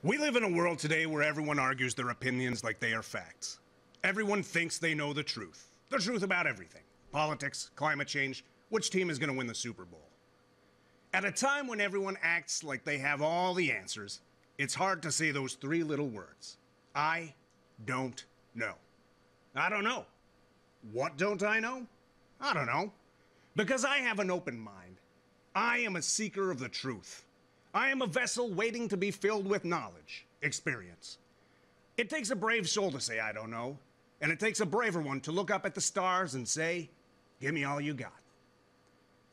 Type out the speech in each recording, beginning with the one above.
We live in a world today where everyone argues their opinions like they are facts. Everyone thinks they know the truth about everything. Politics, climate change, which team is going to win the Super Bowl. At a time when everyone acts like they have all the answers, it's hard to say those three little words. I don't know. I don't know. What don't I know? I don't know. Because I have an open mind. I am a seeker of the truth. I am a vessel waiting to be filled with knowledge, experience. It takes a brave soul to say I don't know, and it takes a braver one to look up at the stars and say, give me all you got.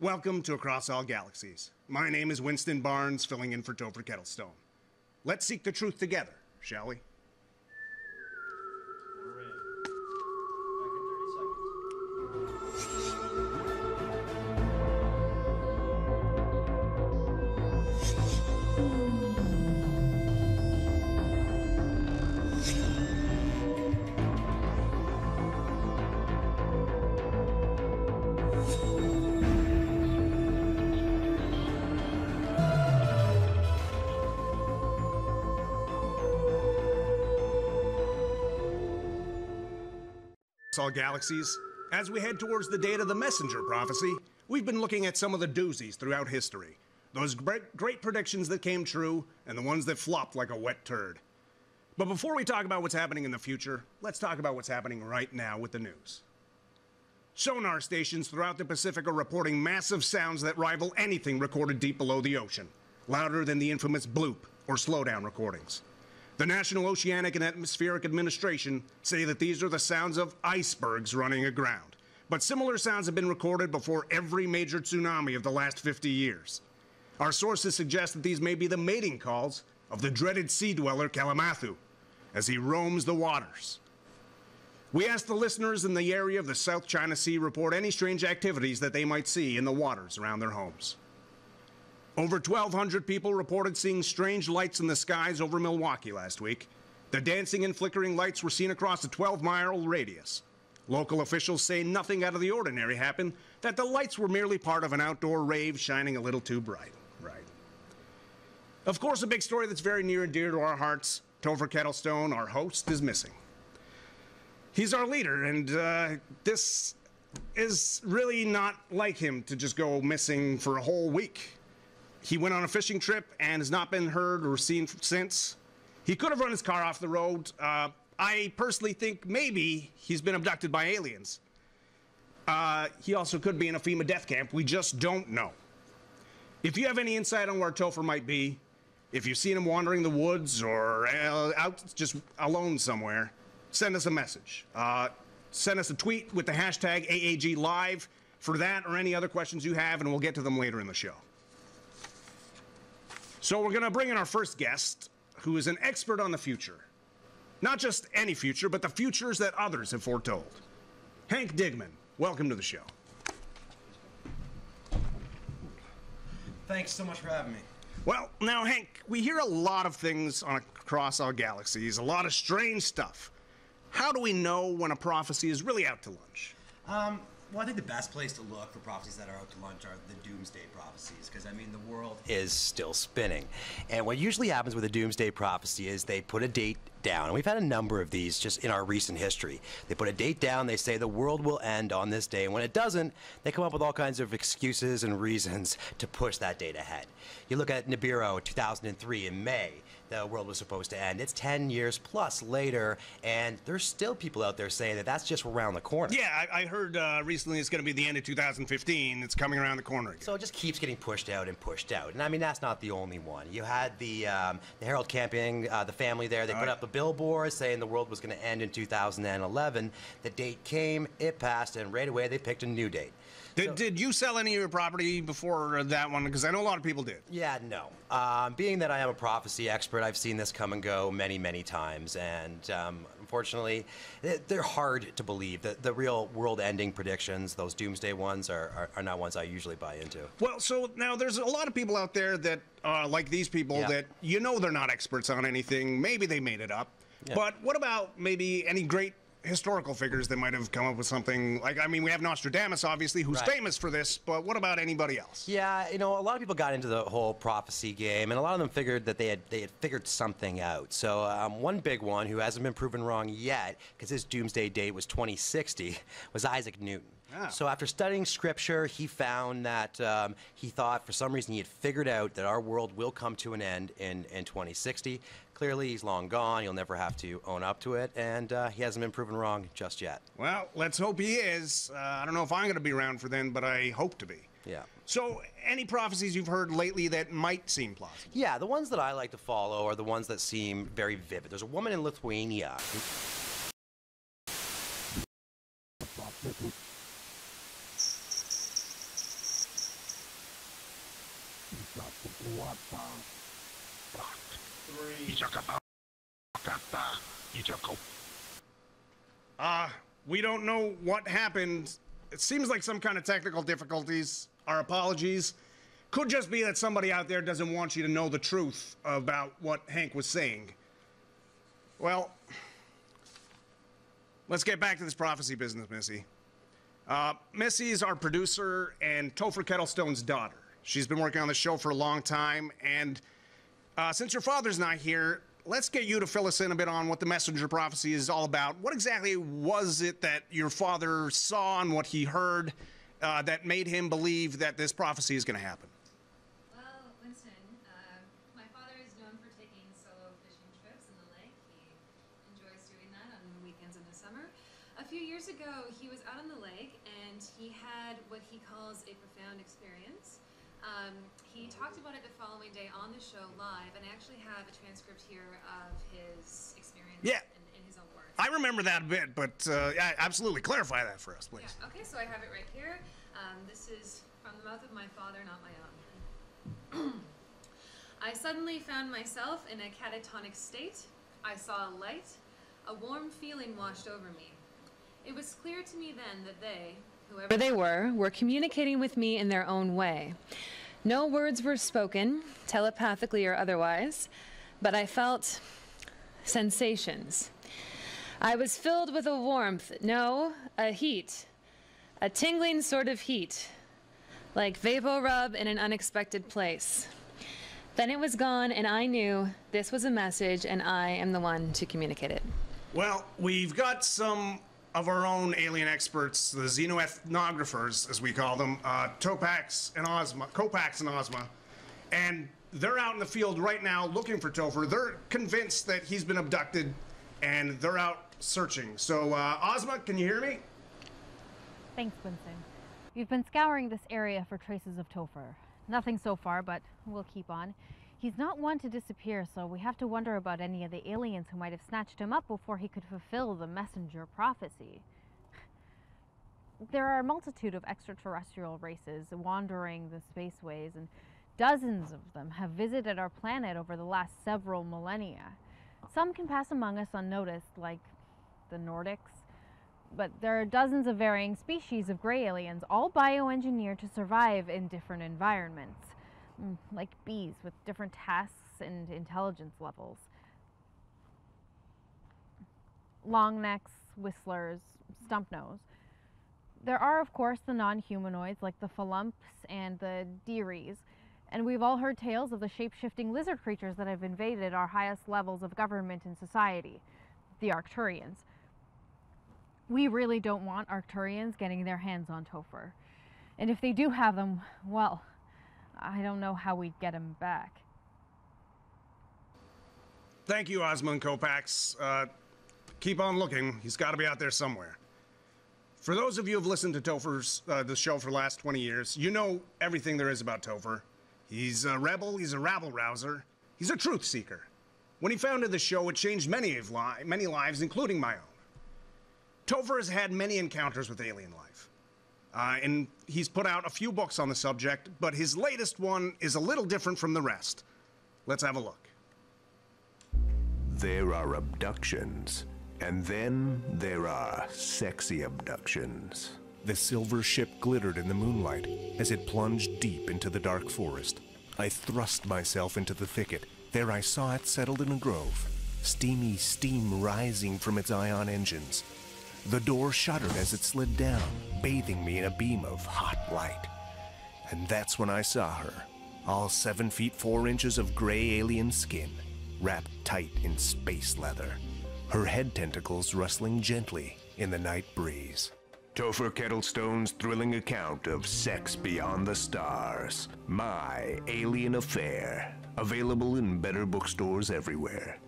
Welcome to Across All Galaxies. My name is Winston Barnes, filling in for Topher Kettlestone. Let's seek the truth together, shall we? We're in. Back in 30 seconds. All Galaxies. As we head towards the date of the messenger prophecy, we've been looking at some of the doozies throughout history. Those great predictions that came true, and the ones that flopped like a wet turd. But before we talk about what's happening in the future, let's talk about what's happening right now with the news. Sonar stations throughout the Pacific are reporting massive sounds that rival anything recorded deep below the ocean, louder than the infamous bloop or slowdown recordings. The National Oceanic and Atmospheric Administration say that these are the sounds of icebergs running aground. But similar sounds have been recorded before every major tsunami of the last 50 years. Our sources suggest that these may be the mating calls of the dreaded sea dweller Kalamazoo as he roams the waters. We asked the listeners in the area of the South China Sea report any strange activities that they might see in the waters around their homes. Over 1,200 people reported seeing strange lights in the skies over Milwaukee last week. The dancing and flickering lights were seen across a 12-mile radius. Local officials say nothing out of the ordinary happened, that the lights were merely part of an outdoor rave shining a little too bright. Right. Of course, a big story that's very near and dear to our hearts, Topher Kettlestone, our host, is missing. He's our leader, and this is really not like him to just go missing for a whole week. He went on a fishing trip and has not been heard or seen since. He could have run his car off the road. I personally think maybe he's been abducted by aliens. He also could be in a FEMA death camp. We just don't know. If you have any insight on where Topher might be, if you've seen him wandering the woods or out just alone somewhere, send us a message. Send us a tweet with the hashtag AAGLive for that or any other questions you have, and we'll get to them later in the show. So we're going to bring in our first guest, who is an expert on the future. Not just any future, but the futures that others have foretold. Hank Digman, welcome to the show. Thanks so much for having me. Well, now, Hank, we hear a lot of things across our galaxies, a lot of strange stuff. How do we know when a prophecy is really out to lunch? Well, I think the best place to look for prophecies that are out to lunch are the doomsday prophecies, because, I mean, the world is still spinning. And what usually happens with a doomsday prophecy is they put a date down. And we've had a number of these just in our recent history. They put a date down, they say the world will end on this day, and when it doesn't, they come up with all kinds of excuses and reasons to push that date ahead. You look at Nibiru 2003 in May. The world was supposed to end. It's 10 years plus later, and there's still people out there saying that that's just around the corner. Yeah, I heard recently it's going to be the end of 2015. It's coming around the corner again. So it just keeps getting pushed out and pushed out. And I mean, that's not the only one. You had the Herald Camping, the family there, they put up a billboard saying the world was going to end in 2011. The date came, it passed, and right away they picked a new date. Did you sell any of your property before that one? Because I know a lot of people did. Yeah, no. Being that I am a prophecy expert, I've seen this come and go many, many times. And unfortunately, they're hard to believe. The real world-ending predictions, those doomsday ones, are not ones I usually buy into. Well, so now there's a lot of people out there that, like these people, that you know they're not experts on anything. Maybe they made it up. Yeah. But what about maybe any great historical figures that might have come up with something like, I mean, we have Nostradamus, obviously, who's Right. famous for this, but what about anybody else? Yeah, a lot of people got into the whole prophecy game, and a lot of them figured that they had figured something out. So one big one who hasn't been proven wrong yet, because his doomsday date was 2060, was Isaac Newton. Ah. So after studying scripture, he found that he thought for some reason he had figured out that our world will come to an end in 2060. Clearly, he's long gone. He'll never have to own up to it, and he hasn't been proven wrong just yet. Well, let's hope he is. I don't know if I'm going to be around for then, but I hope to be. Yeah. So, any prophecies you've heard lately that might seem plausible? Yeah, the ones that I like to follow are the ones that seem very vivid. There's a woman in Lithuania. We don't know what happened. It seems like some kind of technical difficulties. Our apologies. Could just be that somebody out there doesn't want you to know the truth about what Hank was saying. Well, let's get back to this prophecy business, Missy. Missy is our producer and Topher Kettlestone's daughter. She's been working on the show for a long time, and since your father's not here, let's get you to fill us in a bit on what the messenger prophecy is all about. What exactly was it that your father saw and what he heard that made him believe that this prophecy is going to happen? Well, Winston, my father is known for taking solo fishing trips in the lake. He enjoys doing that on weekends in the summer. A few years ago, he was out on the lake and he had what he calls a profound experience. He talked about it the following day on the show live, and I actually have a transcript here of his experience in his own words. I remember that a bit, but absolutely clarify that for us, please. Yeah, okay, so I have it right here. This is from the mouth of my father, not my own. I suddenly found myself in a catatonic state. I saw a light. A warm feeling washed over me. It was clear to me then that they, whoever they were communicating with me in their own way. No words were spoken, telepathically or otherwise, but I felt sensations. I was filled with a warmth, no, a heat, a tingling sort of heat, like vapor rub in an unexpected place. Then it was gone, and I knew this was a message, and I am the one to communicate it. Well, we've got some of our own alien experts, the xenoethnographers, as we call them, Copax and Ozma, and they're out in the field right now looking for Topher. They're convinced that he's been abducted, and they're out searching. So, Ozma, can you hear me? Thanks, Winston. We've been scouring this area for traces of Topher. Nothing so far, but we'll keep on. He's not one to disappear, so we have to wonder about any of the aliens who might have snatched him up before he could fulfill the messenger prophecy. There are a multitude of extraterrestrial races wandering the spaceways, and dozens of them have visited our planet over the last several millennia. Some can pass among us unnoticed, like the Nordics, but there are dozens of varying species of gray aliens, all bioengineered to survive in different environments. Like bees with different tasks and intelligence levels. Longnecks, whistlers, stumpnose. There are, of course, the non-humanoids like the Falumps and the Deeries, and we've all heard tales of the shape-shifting lizard creatures that have invaded our highest levels of government and society, the Arcturians. We really don't want Arcturians getting their hands on Topher. And if they do have them, well, I don't know how we'd get him back. Thank you, Ozma and Copax. Keep on looking. He's got to be out there somewhere. For those of you who've listened to Topher's the show for the last 20 years, you know everything there is about Topher. He's a rebel. He's a rabble-rouser. He's a truth seeker. When he founded the show, it changed many lives, including my own. Topher has had many encounters with alien life. And he's put out a few books on the subject, but his latest one is a little different from the rest. Let's have a look. There are abductions, and then there are sexy abductions. The silver ship glittered in the moonlight as it plunged deep into the dark forest. I thrust myself into the thicket. There I saw it settled in a grove, steamy steam rising from its ion engines. The door shuddered as it slid down, bathing me in a beam of hot light. And that's when I saw her, all 7 feet 4 inches of gray alien skin, wrapped tight in space leather, her head tentacles rustling gently in the night breeze. Topher Kettlestone's thrilling account of sex beyond the stars. My Alien Affair. Available in better bookstores everywhere.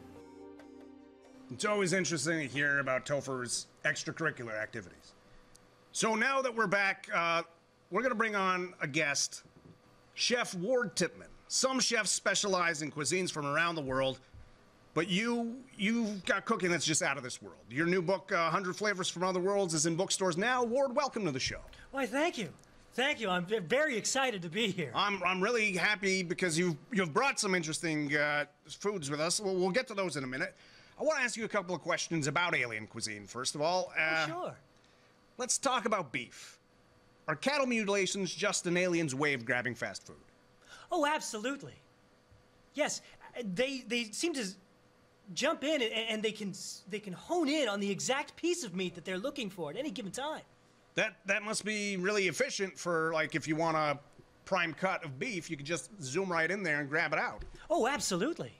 It's always interesting to hear about Topher's extracurricular activities. So now that we're back, we're going to bring on a guest, Chef Ward Tipman. Some chefs specialize in cuisines from around the world, but you've got cooking that's just out of this world. Your new book, 100 Flavors from Other Worlds, is in bookstores now. Ward, welcome to the show. Why, thank you. Thank you. I'm very excited to be here. I'm really happy because you've brought some interesting foods with us. We'll get to those in a minute. I want to ask you a couple of questions about alien cuisine, first of all. Sure. Let's talk about beef. Are cattle mutilations just an alien's way of grabbing fast food? Oh, absolutely. Yes, they seem to jump in and they can hone in on the exact piece of meat that they're looking for at any given time. That must be really efficient for, like, if you want a prime cut of beef, you could just zoom right in there and grab it out. Oh, absolutely.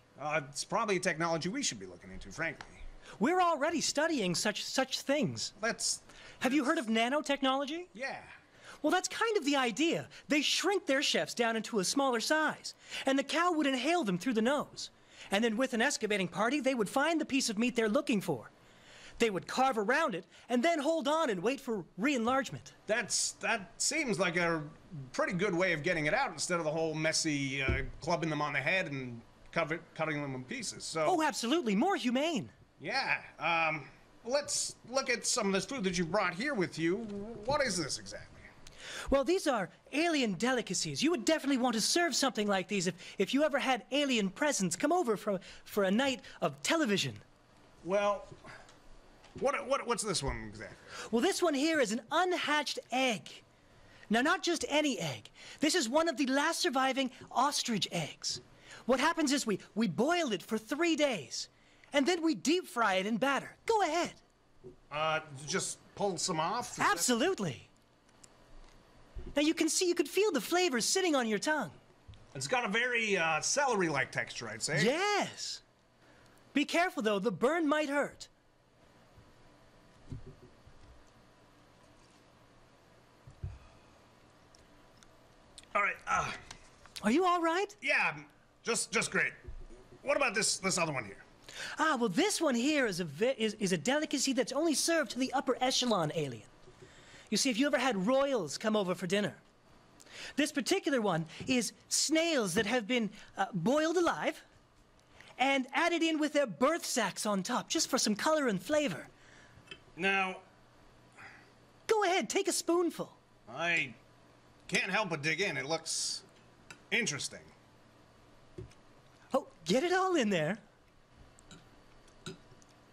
It's probably a technology we should be looking into, frankly. We're already studying such things. Have you heard of nanotechnology? Yeah. Well, that's kind of the idea. They shrink their chefs down into a smaller size, and the cow would inhale them through the nose. And then with an excavating party, they would find the piece of meat they're looking for. They would carve around it, and then hold on and wait for re-enlargement. That seems like a pretty good way of getting it out instead of the whole messy clubbing them on the head and cutting them in pieces. So. Oh, absolutely. More humane. Yeah. Let's look at some of this food that you brought here with you. What is this exactly? Well, these are alien delicacies. You would definitely want to serve something like these if you ever had alien presents come over for a night of television. Well, what's this one exactly? Well, this one here is an unhatched egg. Now, not just any egg. This is one of the last surviving ostrich eggs. What happens is we boil it for 3 days, and then we deep fry it in batter. Go ahead. Just pull some off? Absolutely. Now you can feel the flavors sitting on your tongue. It's got a very celery-like texture, I'd say. Yes. Be careful though, the burn might hurt. All right. Are you all right? Yeah, just great. What about this other one here? Well, this one here is a delicacy that's only served to the upper echelon alien. You see, if you ever had royals come over for dinner, this particular one is snails that have been boiled alive and added in with their birth sacs on top, just for some color and flavor. Now, go ahead, take a spoonful. I can't help but dig in. It looks interesting. Oh, get it all in there.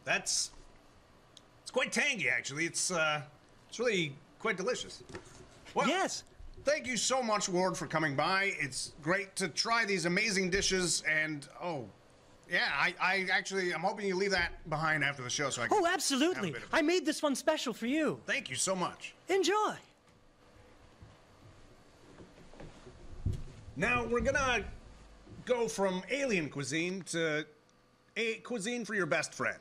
It's quite tangy, actually. It's really quite delicious. Well, yes. Thank you so much, Ward, for coming by. It's great to try these amazing dishes, and yeah, I'm hoping you leave that behind after the show so I can. Oh, absolutely. I made this one special for you. Thank you so much. Enjoy. Now we're gonna go from alien cuisine to a cuisine for your best friend.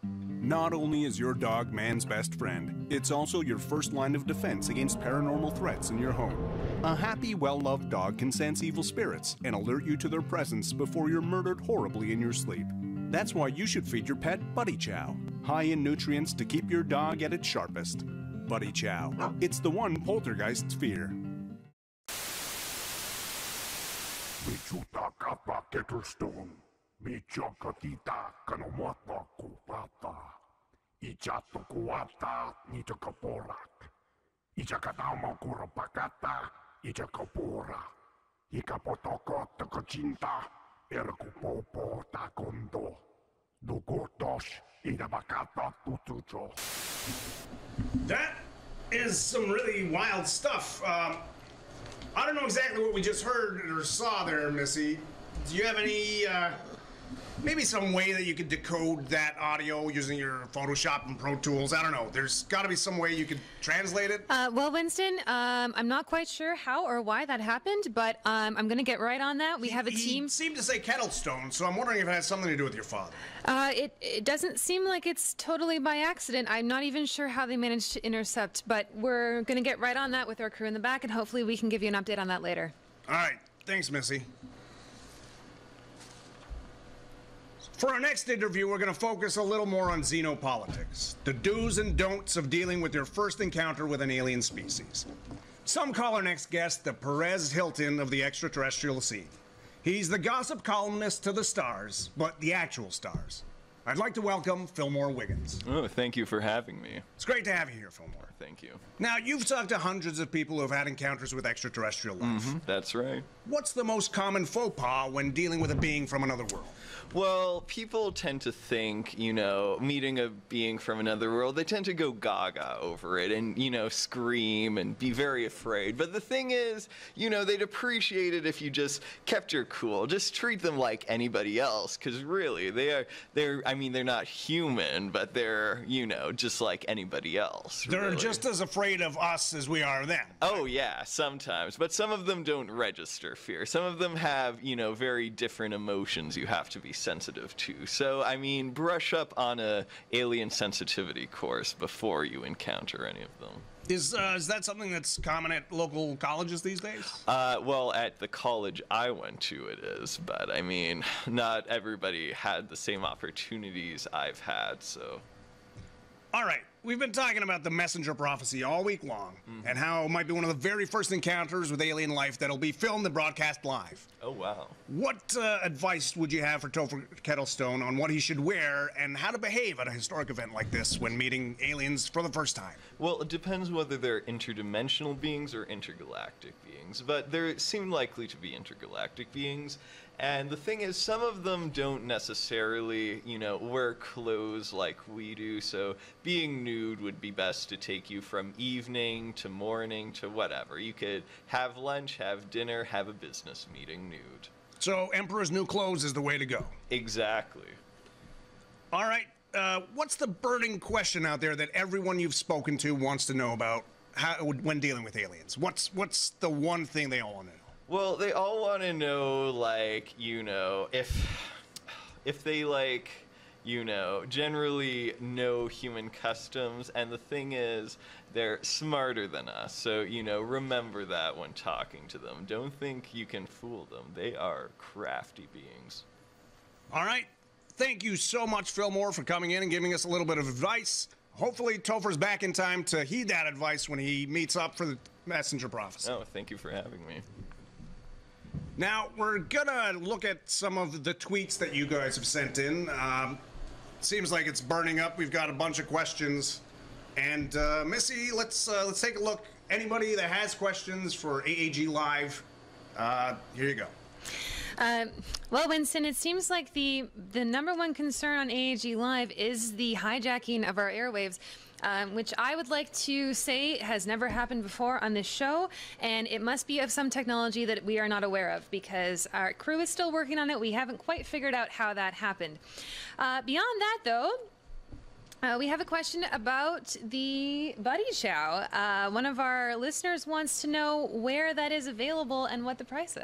Not only is your dog man's best friend, it's also your first line of defense against paranormal threats in your home. A happy, well-loved dog can sense evil spirits and alert you to their presence before you're murdered horribly in your sleep. That's why you should feed your pet Buddy Chow, high in nutrients to keep your dog at its sharpest. Buddy Chow, it's the one poltergeists fear. Michuta kapa Kettlestone. Michoka kita kanomata kupata. Ichato kuata nitakaporak. Ichakatama kurapakata. Ichakapura. Ikapotoko takocinta. Erkupopo takondo. Dugotos idabakata tutucho. That is some really wild stuff. I don't know exactly what we just heard or saw there, Missy. Do you have any maybe some way that you could decode that audio using your Photoshop and Pro Tools. I don't know. There's got to be some way you could translate it. Well, Winston, I'm not quite sure how or why that happened, but I'm going to get right on that. We have a team. He seemed to say Kettlestone, so I'm wondering if it has something to do with your father. It doesn't seem like it's totally by accident. I'm not even sure how they managed to intercept, but we're going to get right on that with our crew in the back, and hopefully we can give you an update on that later. All right. Thanks, Missy. For our next interview, we're going to focus a little more on xenopolitics, the do's and don'ts of dealing with your first encounter with an alien species. Some call our next guest the Perez Hilton of the extraterrestrial scene. He's the gossip columnist to the stars, but the actual stars. I'd like to welcome Fillmore Wiggins. Oh, thank you for having me. It's great to have you here, Fillmore. Thank you. Now, you've talked to hundreds of people who have had encounters with extraterrestrial life. That's right. What's the most common faux pas when dealing with a being from another world? Well, people tend to think, meeting a being from another world, they tend to go gaga over it and, scream and be very afraid. But the thing is, they'd appreciate it if you just kept your cool. Just treat them like anybody else, because really, they're not human, but they're, just like anybody else. They're really. just as afraid of us as we are them. Oh, yeah, sometimes. But some of them don't register fear. Some of them have, very different emotions you have to be sensitive to. So, brush up on a alien sensitivity course before you encounter any of them. Is that something that's common at local colleges these days? Well, at the college I went to, it is. But, not everybody had the same opportunities I've had, so... All right. We've been talking about the messenger prophecy all week long, and how it might be one of the very first encounters with alien life that'll be filmed and broadcast live. Oh, wow. What advice would you have for Topher Kettlestone on what he should wear and how to behave at a historic event like this when meeting aliens for the first time? Well, it depends whether they're interdimensional beings or intergalactic beings, but there seem likely to be intergalactic beings. And the thing is, some of them don't necessarily, wear clothes like we do, so being nude would be best to take you from evening to morning to whatever. You could have lunch, have dinner, have a business meeting nude. So Emperor's new clothes is the way to go. Exactly. All right. What's the burning question out there that everyone you've spoken to wants to know about when dealing with aliens? What's the one thing they all want to know? Well, they all want to know, if they, generally know human customs. And the thing is, they're smarter than us. So, remember that when talking to them. Don't think you can fool them. They are crafty beings. All right. Thank you so much, Fillmore, for coming in and giving us a little bit of advice. Hopefully, Topher's back in time to heed that advice when he meets up for the messenger prophecy. Oh, thank you for having me. Now, we're gonna look at some of the tweets that you guys have sent in. Seems like it's burning up. We've got a bunch of questions. And Missy, let's take a look. Anybody that has questions for AAG Live, here you go. Well, Winston, it seems like the number one concern on AAG Live is the hijacking of our airwaves. Which I would like to say has never happened before on this show, and it must be of some technology that we are not aware of, because our crew is still working on it. We haven't quite figured out how that happened. Beyond that, though, we have a question about the Buddy Chow. One of our listeners wants to know where that is available and what the price is.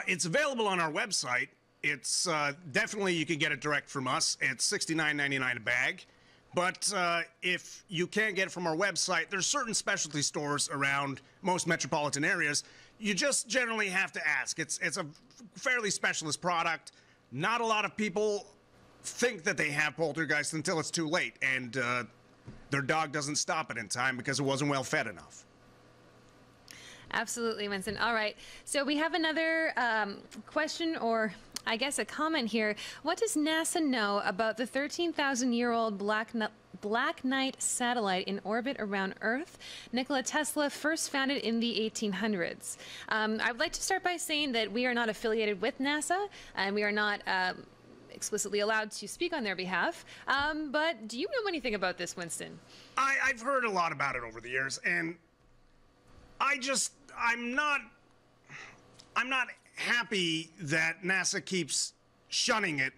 It's available on our website. It's definitely, you can get it direct from us. It's $69.99 a bag. But if you can't get it from our website, there's certain specialty stores around most metropolitan areas. You just generally have to ask. It's a fairly specialist product. Not a lot of people think that they have poltergeist until it's too late, and their dog doesn't stop it in time because it wasn't well fed enough. Absolutely, Winston. All right. So we have another question, or I guess a comment here. What does NASA know about the 13,000-year-old Black Knight satellite in orbit around Earth? Nikola Tesla first found it in the 1800s. I would like to start by saying that we are not affiliated with NASA, and we are not explicitly allowed to speak on their behalf. But do you know anything about this, Winston? I've heard a lot about it over the years, and I'm not happy that NASA keeps shunning it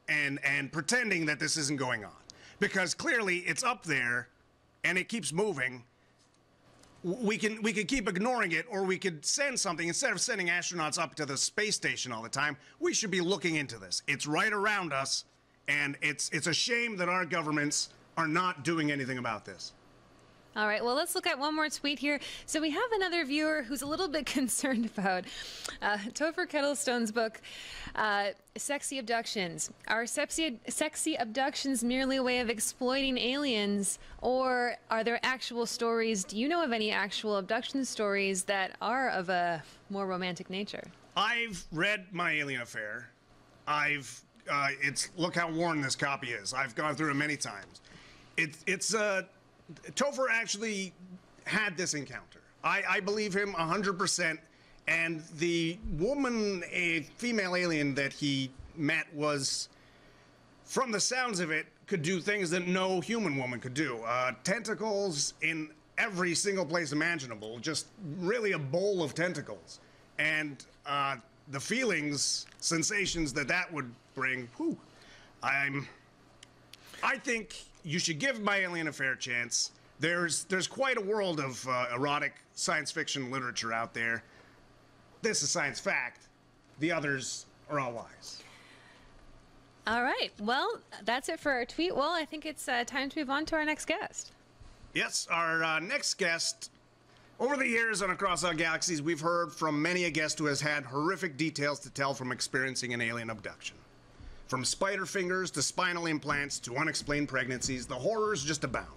and pretending that this isn't going on. Because clearly it's up there and it keeps moving. We can keep ignoring it, or we could send something. Instead of sending astronauts up to the space station all the time, we should be looking into this. It's right around us, and it's a shame that our governments are not doing anything about this. All right, well, let's look at one more tweet here. So we have another viewer who's a little bit concerned about Topher Kettlestone's book, Sexy Abductions. Are sexy abductions merely a way of exploiting aliens, or are there actual stories? Do you know of any actual abduction stories that are of a more romantic nature? I've read My Alien Affair. Look how worn this copy is. I've gone through it many times. Topher actually had this encounter. I believe him 100%. And the woman, a female alien that he met, was, from the sounds of it, could do things that no human woman could do. Tentacles in every single place imaginable. Just really a bowl of tentacles. And the feelings, sensations that would bring, whew. I think you should give My Alien Affair a chance. There's quite a world of erotic science fiction literature out there. This is science fact. The others are all lies. All right. Well, that's it for our tweet. Well, I think it's time to move on to our next guest. Yes, our next guest. Over the years on Across All Galaxies, we've heard from many a guest who has had horrific details to tell from experiencing an alien abduction. From spider fingers to spinal implants to unexplained pregnancies, the horrors just abound.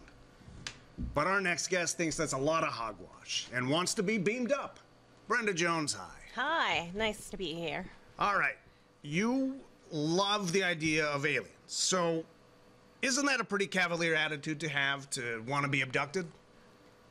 But our next guest thinks that's a lot of hogwash and wants to be beamed up. Brenda Jones, hi. Hi, nice to be here. All right, you love the idea of aliens, so isn't that a pretty cavalier attitude to have, to want to be abducted?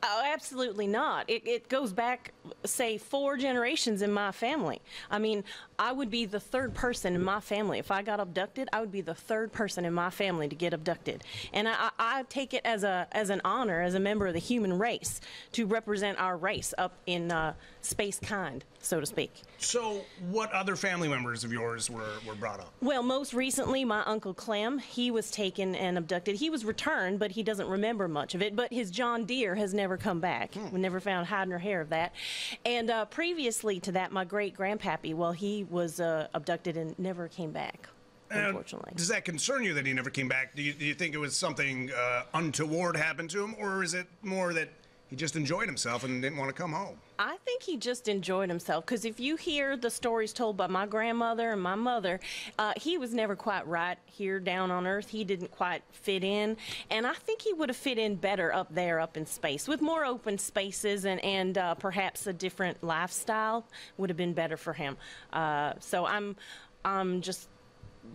Oh, absolutely not. It goes back, say, 4 generations in my family. I mean, I would be the 3rd person in my family. If I got abducted, I would be the 3rd person in my family to get abducted. And I take it as an honor, as a member of the human race, to represent our race up in space kind, so to speak. So what other family members of yours were brought up? Well, most recently, my Uncle Clem, he was taken and abducted. He was returned, but he doesn't remember much of it. But his John Deere has never come back. We never found hide nor hair of that. And previously to that, my great-grandpappy, well, he was abducted and never came back, unfortunately. Does that concern you that he never came back? Do you think it was something untoward happened to him, or is it more that he just enjoyed himself and didn't want to come home? I think he just enjoyed himself, because if you hear the stories told by my grandmother and my mother, he was never quite right here down on Earth. He didn't quite fit in, and I think he would have fit in better up there, up in space, with more open spaces and perhaps a different lifestyle would have been better for him. So I'm just,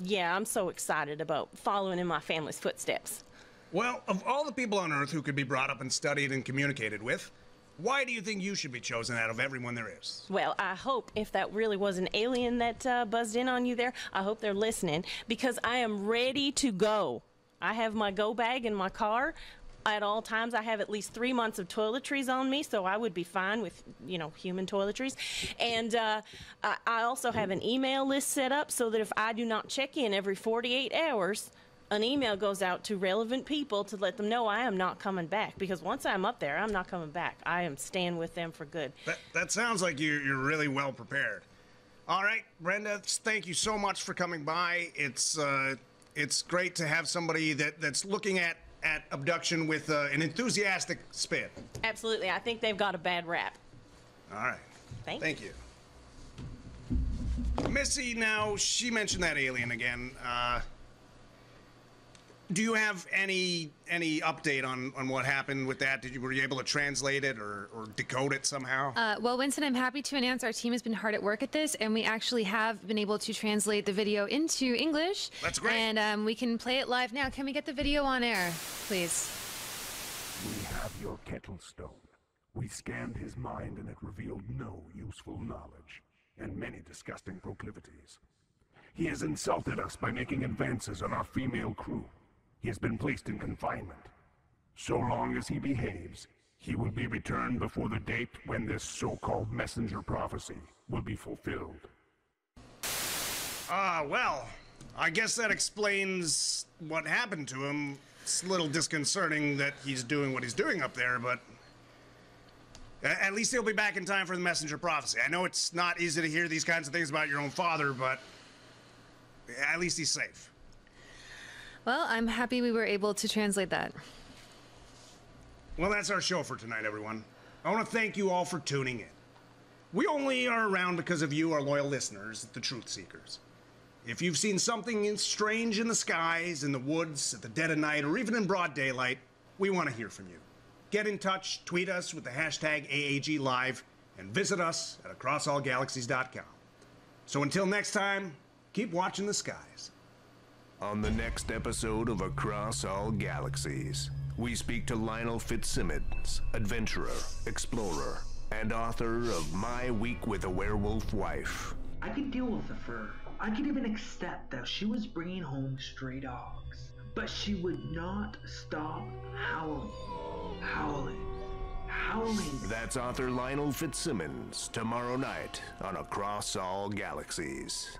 yeah, I'm so excited about following in my family's footsteps. Well, of all the people on Earth who could be brought up and studied and communicated with, why do you think you should be chosen out of everyone there is? Well, I hope if that really was an alien that buzzed in on you there, I hope they're listening, because I am ready to go. I have my go bag in my car. At all times, I have at least 3 months of toiletries on me, so I would be fine with, you know, human toiletries. And I also have an email list set up so that if I do not check in every 48 hours, an email goes out to relevant people to let them know I am not coming back, because once I'm up there, I'm not coming back. I am staying with them for good. That sounds like you're really well prepared. All right, Brenda, thank you so much for coming by. It's great to have somebody that's looking at abduction with an enthusiastic spin. Absolutely. I think they've got a bad rap. All right. Thank you. Missy, now, she mentioned that alien again. Do you have any update on what happened with that? Were you able to translate it or decode it somehow? Well, Winston, I'm happy to announce our team has been hard at work at this, and we actually have been able to translate the video into English. That's great. And we can play it live now. Can we get the video on air, please? We have your Kettlestone. We scanned his mind and it revealed no useful knowledge, and many disgusting proclivities. He has insulted us by making advances on our female crew. He has been placed in confinement. So long as he behaves, he will be returned before the date when this so-called messenger prophecy will be fulfilled. Well, I guess that explains what happened to him. It's a little disconcerting that he's doing what he's doing up there, but at least he'll be back in time for the messenger prophecy. I know it's not easy to hear these kinds of things about your own father, but at least he's safe. Well, I'm happy we were able to translate that. Well, that's our show for tonight, everyone. I want to thank you all for tuning in. We only are around because of you, our loyal listeners, the Truth Seekers. If you've seen something strange in the skies, in the woods, at the dead of night, or even in broad daylight, we want to hear from you. Get in touch, tweet us with the hashtag AAGLive, and visit us at acrossallgalaxies.com. So until next time, keep watching the skies. On the next episode of Across All Galaxies, we speak to Lionel Fitzsimmons, adventurer, explorer, and author of My Week with a Werewolf Wife. I could deal with the fur. I could even accept that she was bringing home stray dogs. But she would not stop howling. Howling. That's author Lionel Fitzsimmons, tomorrow night on Across All Galaxies.